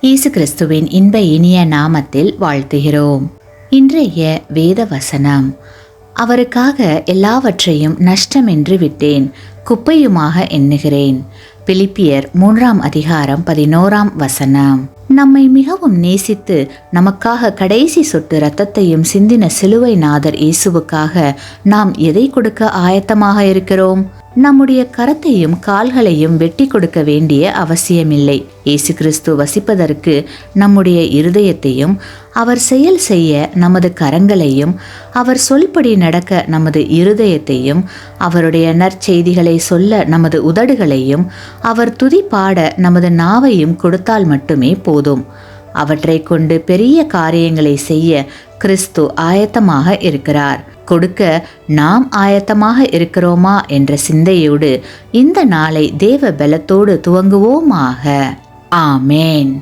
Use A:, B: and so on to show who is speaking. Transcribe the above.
A: இயேசு கிறிஸ்துவின் இன்ப இனிய நாமத்தில் வாழ்த்துகிறோம். இன்றைய வேத வசனம்: அவருக்காக எல்லாவற்றையும் நஷ்டமென்று விட்டேன், குப்பையுமாக எண்ணுகிறேன். பிலிப்பியர் 3:11. நம்மை மிகவும் நேசித்து நமக்காக கடைசி சொட்டு இரத்தத்தையும் சிந்தின சிலுவை நாதர் இயேசுவுக்காக நாம் எதை கொடுக்க ஆயத்தமாக இருக்கிறோம்? நம்முடைய கரத்தையும் கால்களையும் வெட்டி கொடுக்க வேண்டிய அவசியமில்லை. இயேசு கிறிஸ்து வசிப்பதற்கு நம்முடைய இருதயத்தையும், அவர் செயல் செய்ய நமது கரங்களையும், அவர் சொல்படி நடக்க நமது இருதயத்தையும், அவருடைய நற்செய்திகளை சொல்ல நமது உதடுகளையும், அவர் துதி பாட நமது நாவையும் கொடுத்தால் மட்டுமே போதும். அவற்றை கொண்டு பெரிய காரியங்களை செய்ய கிறிஸ்து ஆயத்தமாக இருக்கிறார். கொடுக்க நாம் ஆயத்தமாக இருக்கிறோமா என்ற சிந்தையோடு இந்த நாளை தேவ பலத்தோடு துவங்குவோமாக. ஆமேன்.